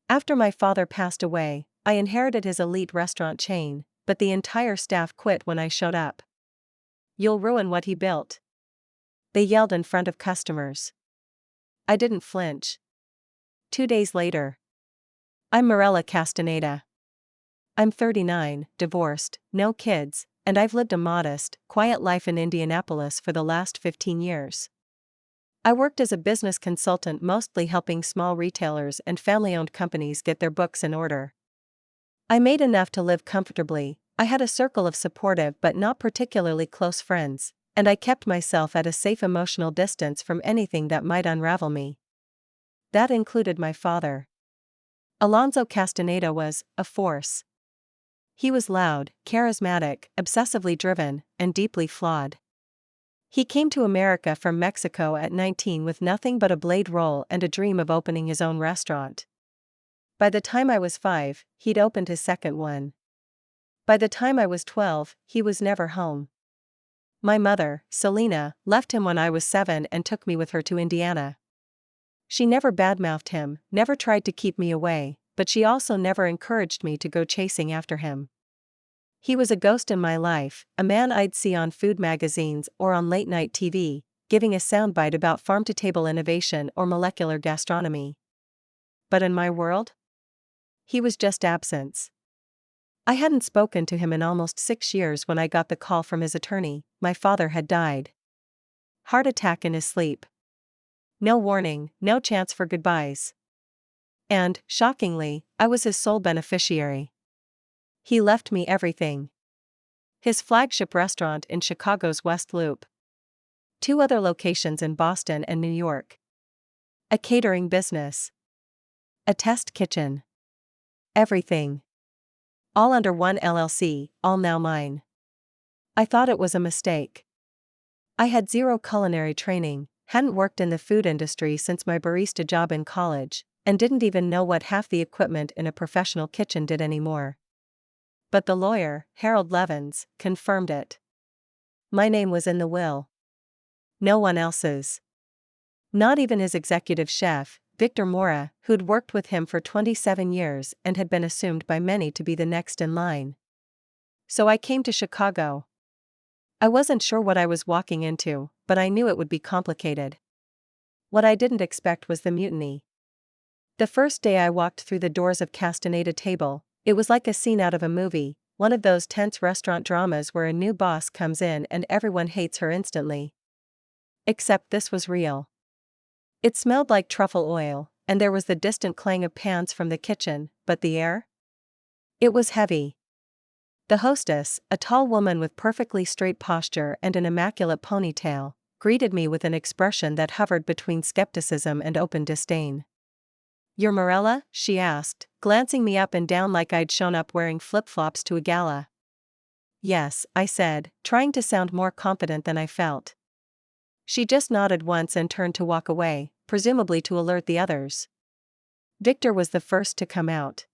After my father passed away, I inherited his elite restaurant chain, but the entire staff quit when I showed up. "You'll ruin what he built," they yelled in front of customers. I didn't flinch. 2 days later. I'm Mirella Castaneda. I'm 39, divorced, no kids, and I've lived a modest, quiet life in Indianapolis for the last 15 years. I worked as a business consultant, mostly helping small retailers and family-owned companies get their books in order. I made enough to live comfortably. I had a circle of supportive but not particularly close friends, and I kept myself at a safe emotional distance from anything that might unravel me. That included my father. Alonzo Castaneda was a force. He was loud, charismatic, obsessively driven, and deeply flawed. He came to America from Mexico at 19 with nothing but a blade roll and a dream of opening his own restaurant. By the time I was 5, he'd opened his second one. By the time I was 12, he was never home. My mother, Selena, left him when I was 7 and took me with her to Indiana. She never badmouthed him, never tried to keep me away, but she also never encouraged me to go chasing after him. He was a ghost in my life, a man I'd see on food magazines or on late-night TV, giving a soundbite about farm-to-table innovation or molecular gastronomy. But in my world? He was just absence. I hadn't spoken to him in almost 6 years when I got the call from his attorney. My father had died. Heart attack in his sleep. No warning, no chance for goodbyes. And, shockingly, I was his sole beneficiary. He left me everything. His flagship restaurant in Chicago's West Loop. 2 other locations in Boston and New York. A catering business. A test kitchen. Everything. All under one LLC, all now mine. I thought it was a mistake. I had zero culinary training, hadn't worked in the food industry since my barista job in college, and didn't even know what half the equipment in a professional kitchen did anymore. But the lawyer, Harold Levins, confirmed it. My name was in the will. No one else's. Not even his executive chef, Victor Mora, who'd worked with him for 27 years and had been assumed by many to be the next in line. So I came to Chicago. I wasn't sure what I was walking into, but I knew it would be complicated. What I didn't expect was the mutiny. The first day I walked through the doors of Castaneda Table, it was like a scene out of a movie, one of those tense restaurant dramas where a new boss comes in and everyone hates her instantly. Except this was real. It smelled like truffle oil, and there was the distant clang of pans from the kitchen, but the air? It was heavy. The hostess, a tall woman with perfectly straight posture and an immaculate ponytail, greeted me with an expression that hovered between skepticism and open disdain. "You're Mirella?" she asked, glancing me up and down like I'd shown up wearing flip-flops to a gala. "Yes," I said, trying to sound more confident than I felt. She just nodded once and turned to walk away, presumably to alert the others. Victor was the first to come out.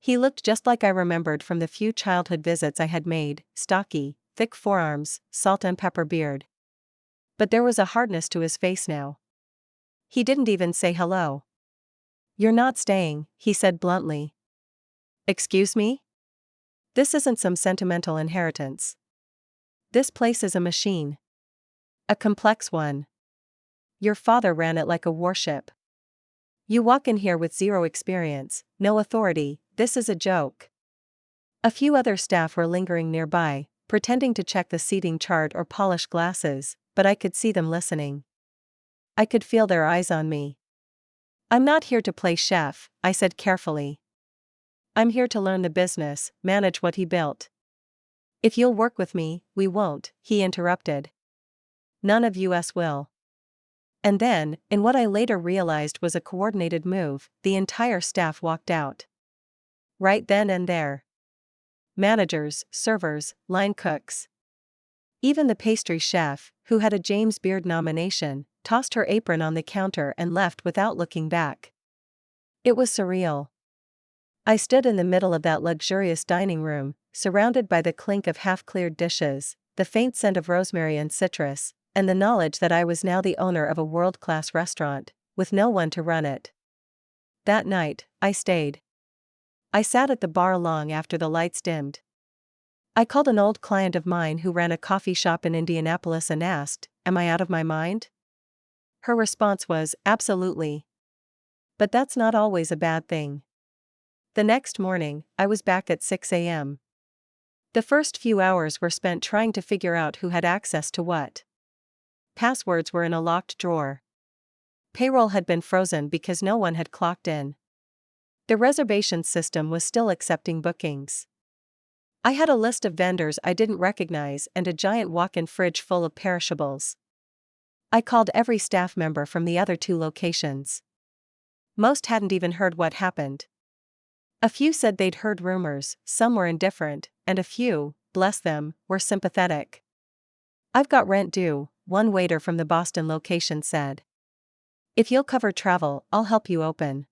He looked just like I remembered from the few childhood visits I had made, stocky, thick forearms, salt and pepper beard. But there was a hardness to his face now. He didn't even say hello. "You're not staying," he said bluntly. "Excuse me? This isn't some sentimental inheritance. This place is a machine. A complex one. Your father ran it like a warship. You walk in here with zero experience, no authority. This is a joke." A few other staff were lingering nearby, pretending to check the seating chart or polish glasses, but I could see them listening. I could feel their eyes on me. "I'm not here to play chef," I said carefully. "I'm here to learn the business, manage what he built." "If you'll work with me, we won't," he interrupted. "None of us will." And then, in what I later realized was a coordinated move, the entire staff walked out. Right then and there. Managers, servers, line cooks. Even the pastry chef, who had a James Beard nomination, tossed her apron on the counter and left without looking back. It was surreal. I stood in the middle of that luxurious dining room, surrounded by the clink of half-cleared dishes, the faint scent of rosemary and citrus, and the knowledge that I was now the owner of a world-class restaurant, with no one to run it. That night, I stayed. I sat at the bar long after the lights dimmed. I called an old client of mine who ran a coffee shop in Indianapolis and asked, "Am I out of my mind?" Her response was, "Absolutely. But that's not always a bad thing." The next morning, I was back at 6 a.m. The first few hours were spent trying to figure out who had access to what. Passwords were in a locked drawer. Payroll had been frozen because no one had clocked in. The reservations system was still accepting bookings. I had a list of vendors I didn't recognize and a giant walk-in fridge full of perishables. I called every staff member from the other 2 locations. Most hadn't even heard what happened. A few said they'd heard rumors, some were indifferent, and a few, bless them, were sympathetic. "I've got rent due," one waiter from the Boston location said. "If you'll cover travel, I'll help you open."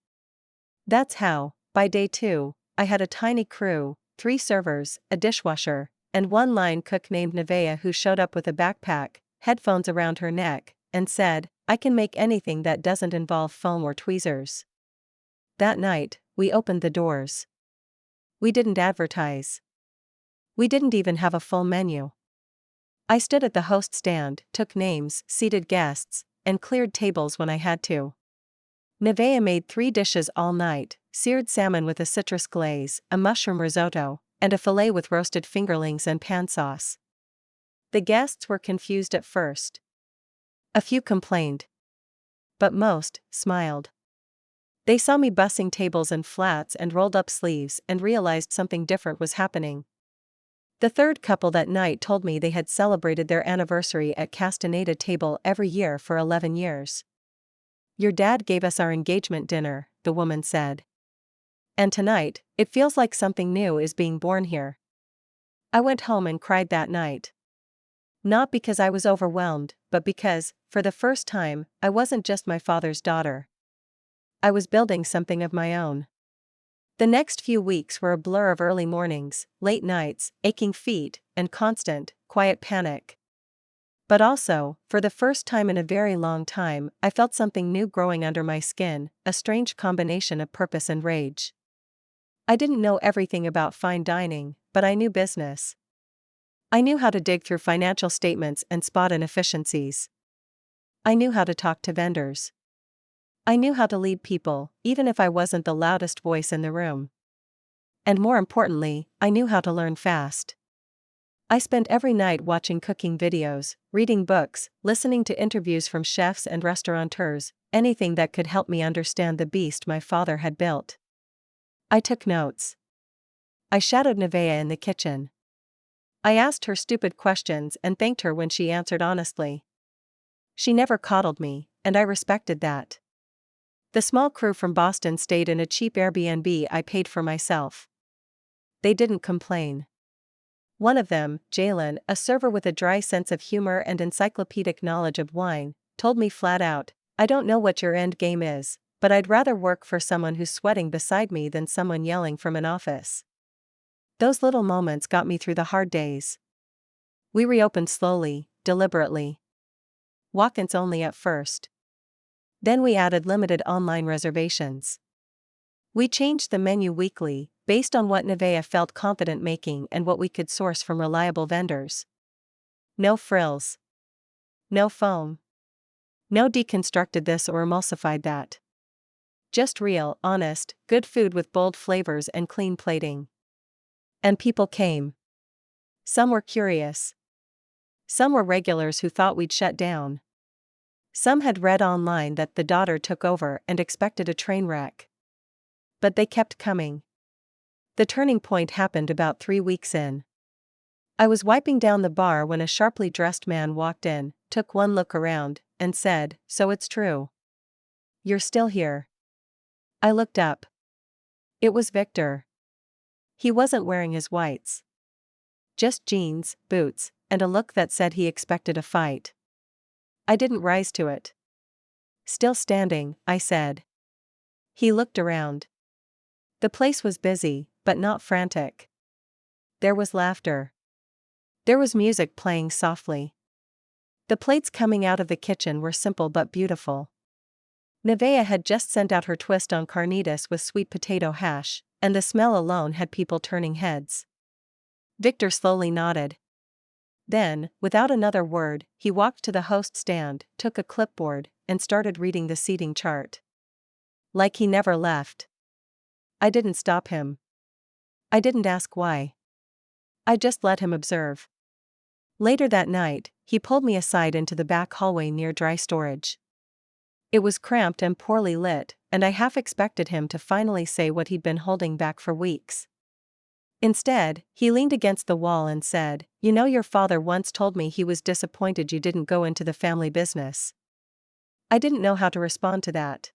That's how, by day 2, I had a tiny crew, 3 servers, a dishwasher, and one line cook named Nevaeh who showed up with a backpack, headphones around her neck, and said, "I can make anything that doesn't involve foam or tweezers." That night, we opened the doors. We didn't advertise. We didn't even have a full menu. I stood at the host stand, took names, seated guests, and cleared tables when I had to. Nevaeh made 3 dishes all night: seared salmon with a citrus glaze, a mushroom risotto, and a filet with roasted fingerlings and pan sauce. The guests were confused at first. A few complained. But most smiled. They saw me bussing tables and flats and rolled up sleeves and realized something different was happening. The third couple that night told me they had celebrated their anniversary at Castaneda table every year for 11 years. "Your dad gave us our engagement dinner," the woman said. "And tonight, it feels like something new is being born here." I went home and cried that night. Not because I was overwhelmed, but because, for the first time, I wasn't just my father's daughter. I was building something of my own. The next few weeks were a blur of early mornings, late nights, aching feet, and constant, quiet panic. But also, for the first time in a very long time, I felt something new growing under my skin, a strange combination of purpose and rage. I didn't know everything about fine dining, but I knew business. I knew how to dig through financial statements and spot inefficiencies. I knew how to talk to vendors. I knew how to lead people, even if I wasn't the loudest voice in the room. And more importantly, I knew how to learn fast. I spent every night watching cooking videos, reading books, listening to interviews from chefs and restaurateurs, anything that could help me understand the beast my father had built. I took notes. I shadowed Nevaeh in the kitchen. I asked her stupid questions and thanked her when she answered honestly. She never coddled me, and I respected that. The small crew from Boston stayed in a cheap Airbnb I paid for myself. They didn't complain. One of them, Jalen, a server with a dry sense of humor and encyclopedic knowledge of wine, told me flat out, "I don't know what your end game is, but I'd rather work for someone who's sweating beside me than someone yelling from an office." Those little moments got me through the hard days. We reopened slowly, deliberately. Walk-ins only at first. Then we added limited online reservations. We changed the menu weekly, based on what Nevaeh felt confident making and what we could source from reliable vendors. No frills. No foam. No deconstructed this or emulsified that. Just real, honest, good food with bold flavors and clean plating. And people came. Some were curious. Some were regulars who thought we'd shut down. Some had read online that the daughter took over and expected a train wreck. But they kept coming. The turning point happened about 3 weeks in. I was wiping down the bar when a sharply dressed man walked in, took one look around, and said, "So it's true. You're still here." I looked up. It was Victor. He wasn't wearing his whites. Just jeans, boots, and a look that said he expected a fight. I didn't rise to it. "Still standing," I said. He looked around. The place was busy, but not frantic. There was laughter. There was music playing softly. The plates coming out of the kitchen were simple but beautiful. Nevaeh had just sent out her twist on carnitas with sweet potato hash, and the smell alone had people turning heads. Victor slowly nodded. Then, without another word, he walked to the host stand, took a clipboard, and started reading the seating chart. Like he never left. I didn't stop him. I didn't ask why. I just let him observe. Later that night, he pulled me aside into the back hallway near dry storage. It was cramped and poorly lit, and I half expected him to finally say what he'd been holding back for weeks. Instead, he leaned against the wall and said, "You know, your father once told me he was disappointed you didn't go into the family business." I didn't know how to respond to that.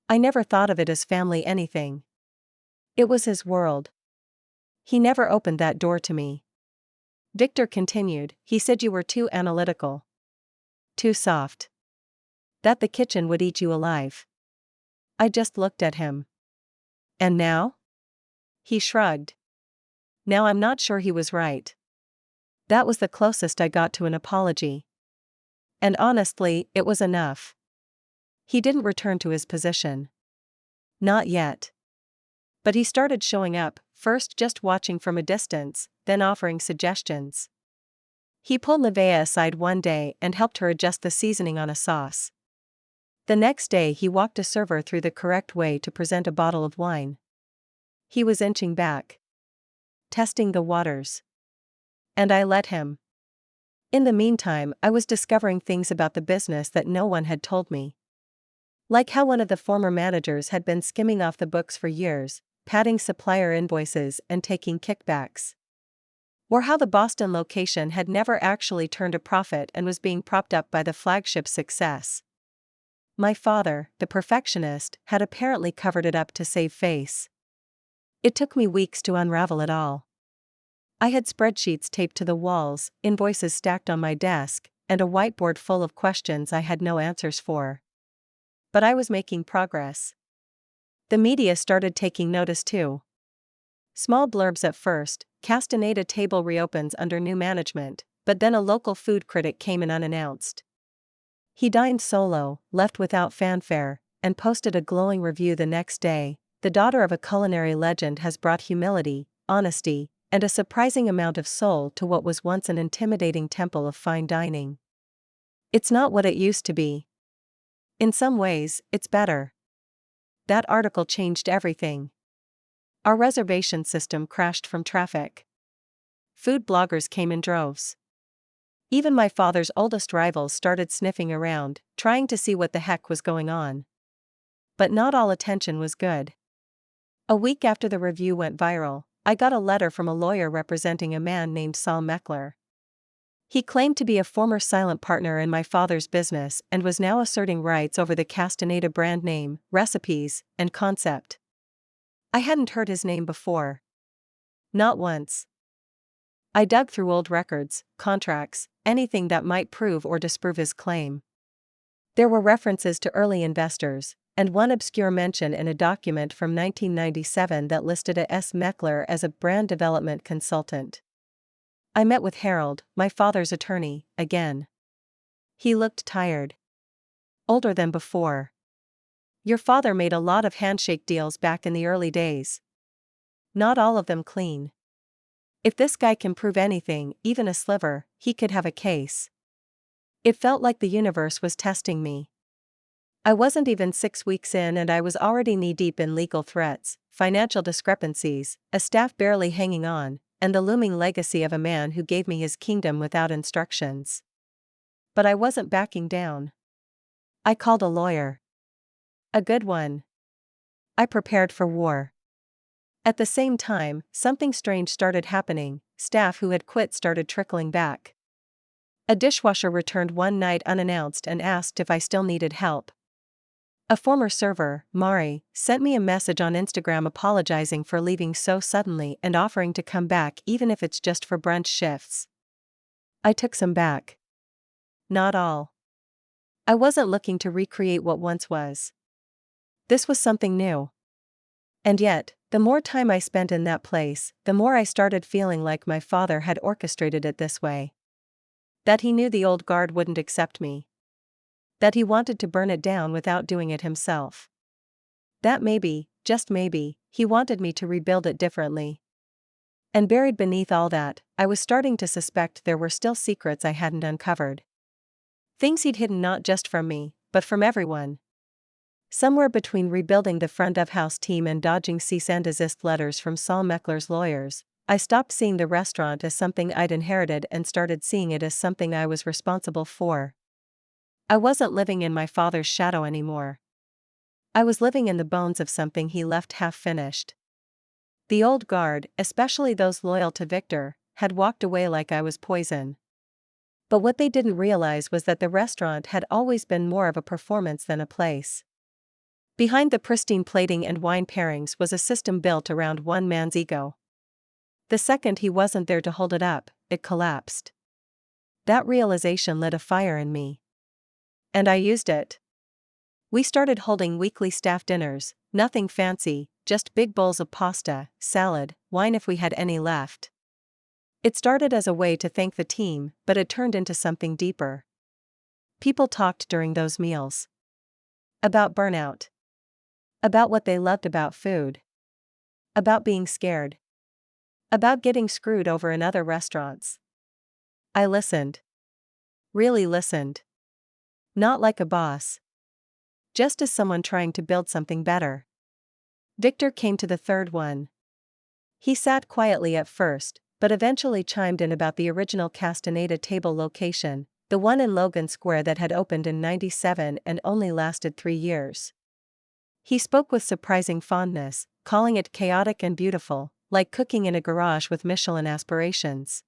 I never thought of it as family anything. It was his world. He never opened that door to me. Victor continued, "He said you were too analytical. Too soft. That the kitchen would eat you alive." I just looked at him. "And now?" He shrugged. Now I'm not sure he was right. That was the closest I got to an apology. And honestly, it was enough. He didn't return to his position. Not yet. But he started showing up, first just watching from a distance, then offering suggestions. He pulled Nevaeh aside one day and helped her adjust the seasoning on a sauce. The next day he walked a server through the correct way to present a bottle of wine. He was inching back. Testing the waters. And I let him. In the meantime, I was discovering things about the business that no one had told me. Like how one of the former managers had been skimming off the books for years, padding supplier invoices and taking kickbacks. Or how the Boston location had never actually turned a profit and was being propped up by the flagship's success. My father, the perfectionist, had apparently covered it up to save face. It took me weeks to unravel it all. I had spreadsheets taped to the walls, invoices stacked on my desk, and a whiteboard full of questions I had no answers for. But I was making progress. The media started taking notice too. Small blurbs at first, Castaneda table reopens under new management, but then a local food critic came in unannounced. He dined solo, left without fanfare, and posted a glowing review the next day. "The daughter of a culinary legend has brought humility, honesty, and a surprising amount of soul to what was once an intimidating temple of fine dining. It's not what it used to be. In some ways, it's better." That article changed everything. Our reservation system crashed from traffic. Food bloggers came in droves. Even my father's oldest rivals started sniffing around, trying to see what the heck was going on. But not all attention was good. A week after the review went viral, I got a letter from a lawyer representing a man named Saul Meckler. He claimed to be a former silent partner in my father's business and was now asserting rights over the Castaneda brand name, recipes, and concept. I hadn't heard his name before. Not once. I dug through old records, contracts, anything that might prove or disprove his claim. There were references to early investors, and one obscure mention in a document from 1997 that listed a S. Meckler as a brand development consultant. I met with Harold, my father's attorney, again. He looked tired. Older than before. "Your father made a lot of handshake deals back in the early days. Not all of them clean. If this guy can prove anything, even a sliver, he could have a case." It felt like the universe was testing me. I wasn't even 6 weeks in and I was already knee-deep in legal threats, financial discrepancies, a staff barely hanging on, and the looming legacy of a man who gave me his kingdom without instructions. But I wasn't backing down. I called a lawyer. A good one. I prepared for war. At the same time, something strange started happening. Staff who had quit started trickling back. A dishwasher returned one night unannounced and asked if I still needed help. A former server, Mari, sent me a message on Instagram apologizing for leaving so suddenly and offering to come back even if it's just for brunch shifts. I took some back. Not all. I wasn't looking to recreate what once was. This was something new. And yet, the more time I spent in that place, the more I started feeling like my father had orchestrated it this way. That he knew the old guard wouldn't accept me. That he wanted to burn it down without doing it himself. That maybe, just maybe, he wanted me to rebuild it differently. And buried beneath all that, I was starting to suspect there were still secrets I hadn't uncovered. Things he'd hidden not just from me, but from everyone. Somewhere between rebuilding the front of house team and dodging cease and desist letters from Saul Meckler's lawyers, I stopped seeing the restaurant as something I'd inherited and started seeing it as something I was responsible for. I wasn't living in my father's shadow anymore. I was living in the bones of something he left half-finished. The old guard, especially those loyal to Victor, had walked away like I was poison. But what they didn't realize was that the restaurant had always been more of a performance than a place. Behind the pristine plating and wine pairings was a system built around one man's ego. The second he wasn't there to hold it up, it collapsed. That realization lit a fire in me. And I used it. We started holding weekly staff dinners, nothing fancy, just big bowls of pasta, salad, wine if we had any left. It started as a way to thank the team, but it turned into something deeper. People talked during those meals. About burnout. About what they loved about food. About being scared. About getting screwed over in other restaurants. I listened. Really listened. Not like a boss. Just as someone trying to build something better. Victor came to the third one. He sat quietly at first, but eventually chimed in about the original Castaneda table location, the one in Logan Square that had opened in '97 and only lasted 3 years. He spoke with surprising fondness, calling it chaotic and beautiful, like cooking in a garage with Michelin aspirations.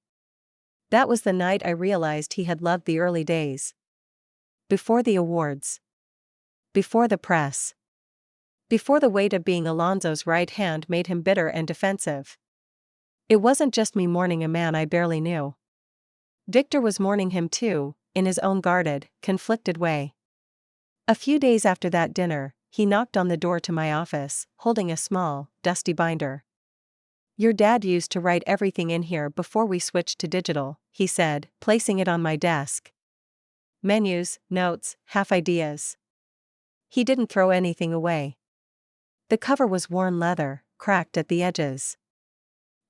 That was the night I realized he had loved the early days. Before the awards. Before the press. Before the weight of being Alonso's right hand made him bitter and defensive. It wasn't just me mourning a man I barely knew. Victor was mourning him too, in his own guarded, conflicted way. A few days after that dinner, he knocked on the door to my office, holding a small, dusty binder. "Your dad used to write everything in here before we switched to digital," he said, placing it on my desk. Menus, notes, half-ideas. He didn't throw anything away. The cover was worn leather, cracked at the edges.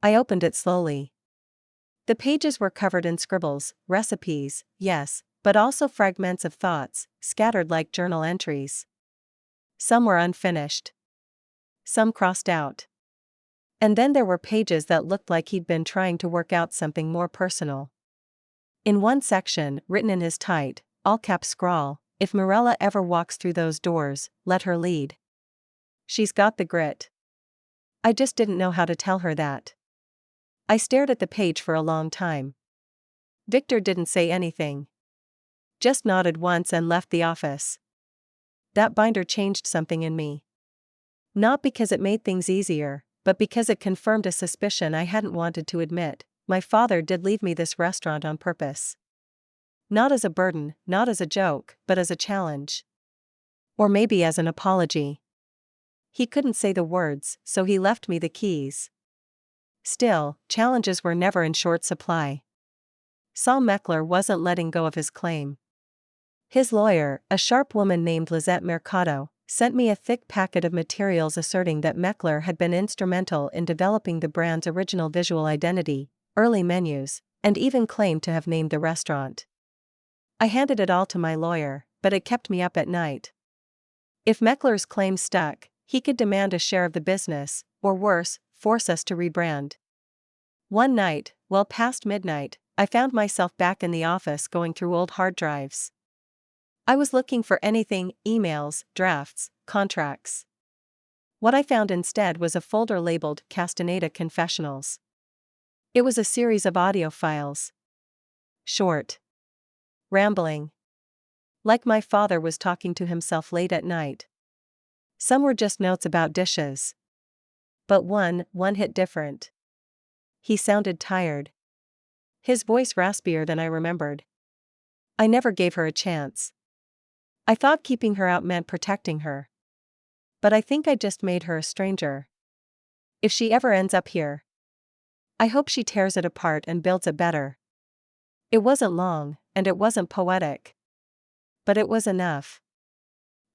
I opened it slowly. The pages were covered in scribbles, recipes, yes, but also fragments of thoughts, scattered like journal entries. Some were unfinished. Some crossed out. And then there were pages that looked like he'd been trying to work out something more personal. In one section, written in his tight, all-cap scrawl, "If Mirella ever walks through those doors, let her lead. She's got the grit." I just didn't know how to tell her that. I stared at the page for a long time. Victor didn't say anything. Just nodded once and left the office. That binder changed something in me. Not because it made things easier, but because it confirmed a suspicion I hadn't wanted to admit. My father did leave me this restaurant on purpose. Not as a burden, not as a joke, but as a challenge. Or maybe as an apology. He couldn't say the words, so he left me the keys. Still, challenges were never in short supply. Saul Meckler wasn't letting go of his claim. His lawyer, a sharp woman named Lizette Mercado, sent me a thick packet of materials asserting that Meckler had been instrumental in developing the brand's original visual identity, early menus, and even claimed to have named the restaurant. I handed it all to my lawyer, but it kept me up at night. If Meckler's claim stuck, he could demand a share of the business, or worse, force us to rebrand. One night, well past midnight, I found myself back in the office going through old hard drives. I was looking for anything, emails, drafts, contracts. What I found instead was a folder labeled Castaneda Confessionals. It was a series of audio files. Short. Rambling. Like my father was talking to himself late at night. Some were just notes about dishes. But one hit different. He sounded tired. His voice raspier than I remembered. I never gave her a chance. I thought keeping her out meant protecting her. But I think I just made her a stranger. If she ever ends up here, I hope she tears it apart and builds it better. It wasn't long, and it wasn't poetic. but it was enough.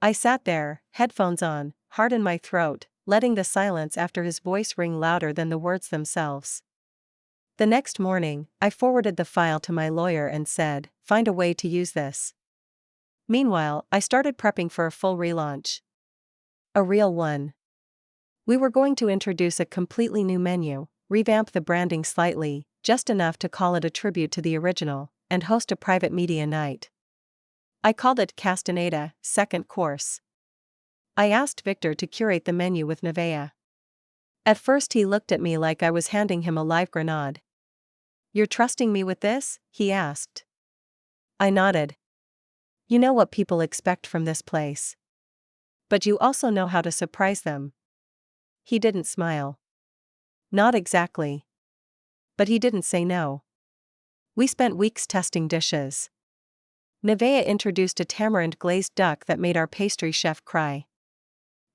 I sat there, headphones on, heart in my throat, letting the silence after his voice ring louder than the words themselves. The next morning, I forwarded the file to my lawyer and said, "Find a way to use this." Meanwhile, I started prepping for a full relaunch. A real one. We were going to introduce a completely new menu, revamp the branding slightly, just enough to call it a tribute to the original, and host a private media night. I called it Castaneda, second course. I asked Victor to curate the menu with Nevaeh. At first he looked at me like I was handing him a live grenade. "You're trusting me with this?" he asked. I nodded. "You know what people expect from this place. But you also know how to surprise them." He didn't smile. "Not exactly." But he didn't say no. We spent weeks testing dishes. Nevaeh introduced a tamarind glazed duck that made our pastry chef cry.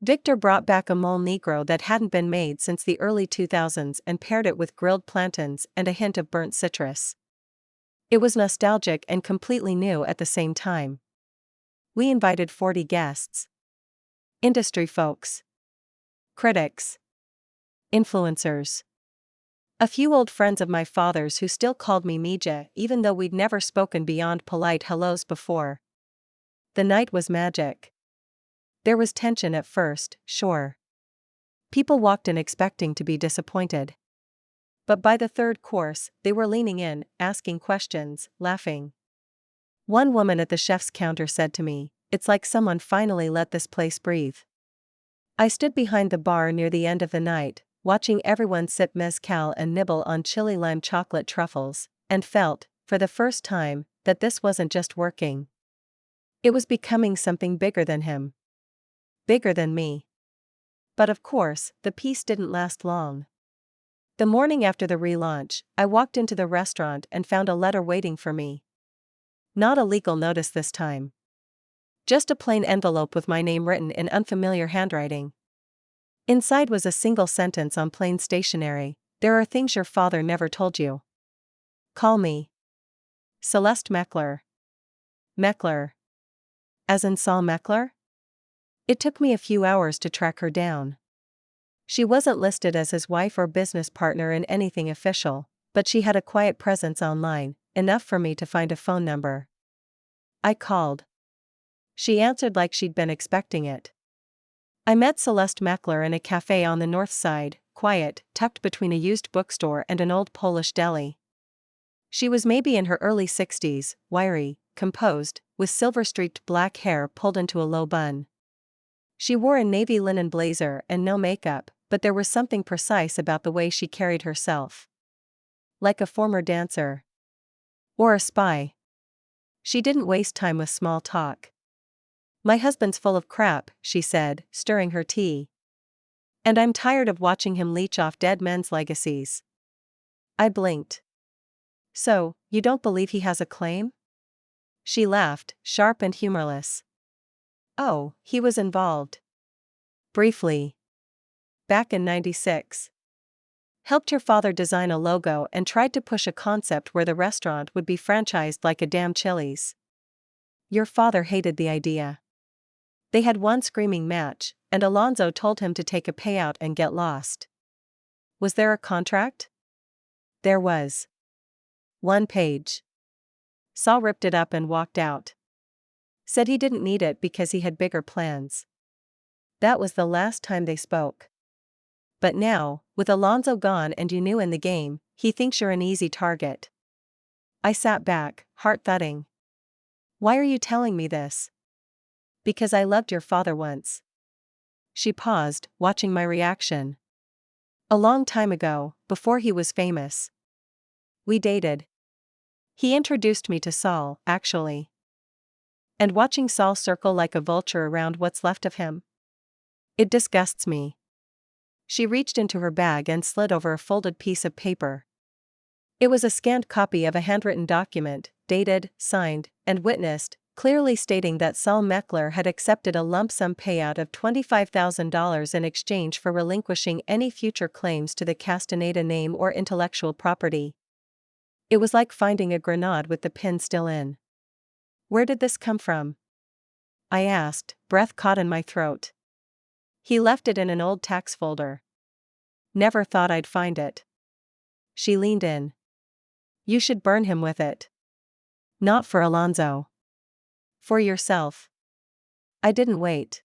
Victor brought back a mole negro that hadn't been made since the early 2000s and paired it with grilled plantains and a hint of burnt citrus. It was nostalgic and completely new at the same time. We invited 40 guests. Industry folks. Critics. Influencers. A few old friends of my father's who still called me Mija even though we'd never spoken beyond polite hellos before. The night was magic. There was tension at first, sure. People walked in expecting to be disappointed. But by the third course, they were leaning in, asking questions, laughing. One woman at the chef's counter said to me, "It's like someone finally let this place breathe." I stood behind the bar near the end of the night, watching everyone sip mezcal and nibble on chili lime chocolate truffles, and felt, for the first time, that this wasn't just working. It was becoming something bigger than him. Bigger than me. But of course, the peace didn't last long. The morning after the relaunch, I walked into the restaurant and found a letter waiting for me. Not a legal notice this time. Just a plain envelope with my name written in unfamiliar handwriting. Inside was a single sentence on plain stationery: "There are things your father never told you. Call me Celeste Meckler." Meckler. As in Saul Meckler? It took me a few hours to track her down. She wasn't listed as his wife or business partner in anything official, but she had a quiet presence online, enough for me to find a phone number. I called. She answered like she'd been expecting it. I met Celeste Meckler in a cafe on the north side, quiet, tucked between a used bookstore and an old Polish deli. She was maybe in her early 60s, wiry, composed, with silver-streaked black hair pulled into a low bun. She wore a navy linen blazer and no makeup, but there was something precise about the way she carried herself. Like a former dancer. Or a spy. She didn't waste time with small talk. "My husband's full of crap," she said, stirring her tea. "And I'm tired of watching him leech off dead men's legacies." I blinked. "So, you don't believe he has a claim?" She laughed, sharp and humorless. "Oh, he was involved. Briefly. Back in '96. Helped your father design a logo and tried to push a concept where the restaurant would be franchised like a damn Chili's. Your father hated the idea. They had one screaming match, and Alonzo told him to take a payout and get lost." Was there a contract? There was. 1 page. Saul ripped it up and walked out. Said he didn't need it because he had bigger plans. That was the last time they spoke. But now, with Alonzo gone and you new in the game, he thinks you're an easy target. I sat back, heart thudding. "Why are you telling me this?" "Because I loved your father once." She paused, watching my reaction. "A long time ago, before he was famous. We dated. He introduced me to Saul, actually. And watching Saul circle like a vulture around what's left of him? It disgusts me." She reached into her bag and slid over a folded piece of paper. It was a scanned copy of a handwritten document, dated, signed, and witnessed, clearly stating that Saul Meckler had accepted a lump sum payout of $25,000 in exchange for relinquishing any future claims to the Castaneda name or intellectual property. It was like finding a grenade with the pin still in. Where did this come from? I asked, breath caught in my throat. He left it in an old tax folder. Never thought I'd find it. She leaned in. You should burn him with it. Not for Alonzo. For yourself. I didn't wait.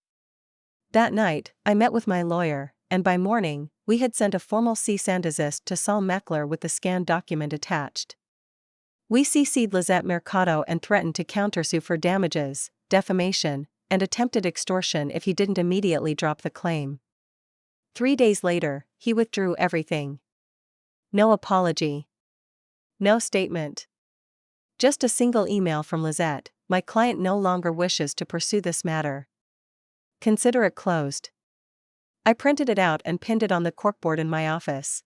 That night, I met with my lawyer, and by morning, we had sent a formal cease and desist to Saul Meckler with the scanned document attached. We CC'd Lizette Mercado and threatened to countersue for damages, defamation, and attempted extortion if he didn't immediately drop the claim. 3 days later, he withdrew everything. No apology. No statement. Just a single email from Lizette: my client no longer wishes to pursue this matter. Consider it closed. I printed it out and pinned it on the corkboard in my office.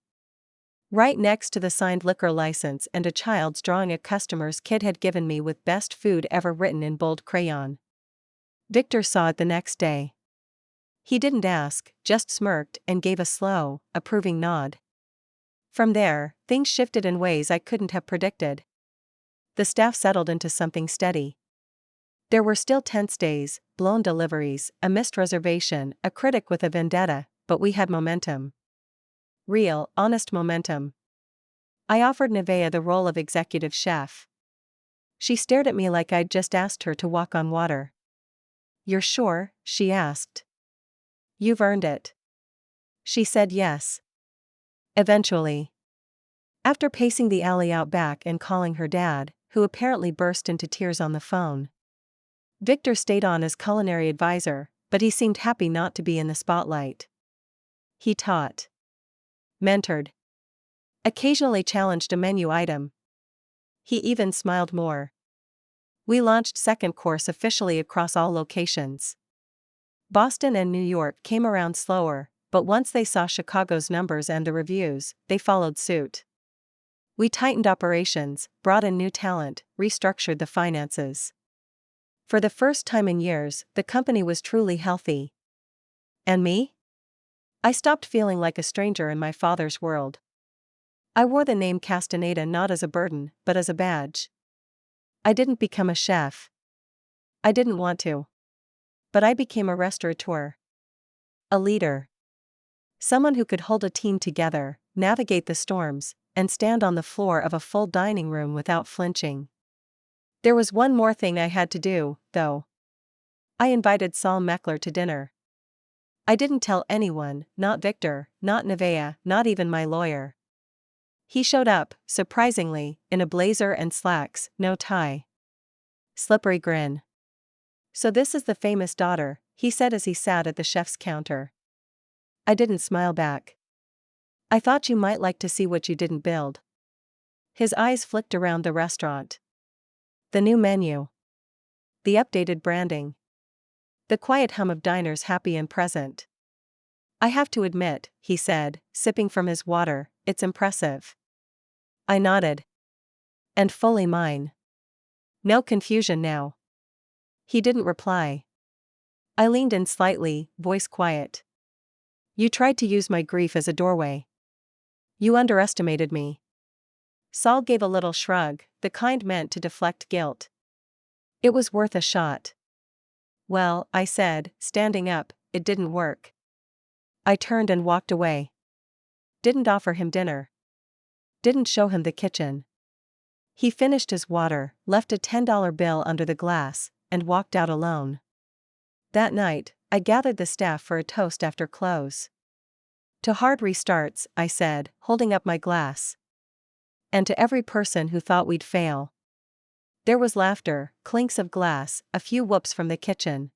Right next to the signed liquor license and a child's drawing a customer's kid had given me with best food ever written in bold crayon. Victor saw it the next day. He didn't ask, just smirked and gave a slow, approving nod. From there, things shifted in ways I couldn't have predicted. The staff settled into something steady. There were still tense days, blown deliveries, a missed reservation, a critic with a vendetta, but we had momentum. Real, honest momentum. I offered Nevaeh the role of executive chef. She stared at me like I'd just asked her to walk on water. You're sure? She asked. You've earned it. She said yes. Eventually. After pacing the alley out back and calling her dad, who apparently burst into tears on the phone. Victor stayed on as culinary advisor, but he seemed happy not to be in the spotlight. He taught. Mentored. Occasionally challenged a menu item. He even smiled more. We launched second course officially across all locations. Boston and New York came around slower, but once they saw Chicago's numbers and the reviews, they followed suit. We tightened operations, brought in new talent, restructured the finances. For the first time in years, the company was truly healthy. And me? I stopped feeling like a stranger in my father's world. I wore the name Castaneda not as a burden, but as a badge. I didn't become a chef. I didn't want to. But I became a restaurateur. A leader. Someone who could hold a team together, navigate the storms, and stand on the floor of a full dining room without flinching. There was one more thing I had to do, though. I invited Saul Meckler to dinner. I didn't tell anyone, not Victor, not Nevaeh, not even my lawyer. He showed up, surprisingly, in a blazer and slacks, no tie. Slippery grin. So this is the famous daughter, he said as he sat at the chef's counter. I didn't smile back. I thought you might like to see what you didn't build. His eyes flicked around the restaurant. The new menu. The updated branding. The quiet hum of diners happy and present. I have to admit, he said, sipping from his water, it's impressive. I nodded. And fully mine. No confusion now. He didn't reply. I leaned in slightly, voice quiet. You tried to use my grief as a doorway. You underestimated me. Saul gave a little shrug, the kind meant to deflect guilt. It was worth a shot. Well, I said, standing up, it didn't work. I turned and walked away. Didn't offer him dinner. Didn't show him the kitchen. He finished his water, left a $10 bill under the glass, and walked out alone. That night, I gathered the staff for a toast after close. To hard restarts, I said, holding up my glass. And to every person who thought we'd fail. There was laughter, clinks of glass, a few whoops from the kitchen.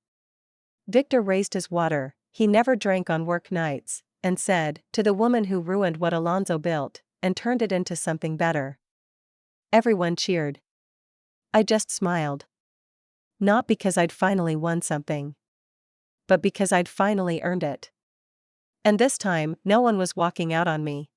Victor raised his water, he never drank on work nights, and said, to the woman who ruined what Alonzo built, and turned it into something better. Everyone cheered. I just smiled. Not because I'd finally won something. But because I'd finally earned it. And this time, no one was walking out on me.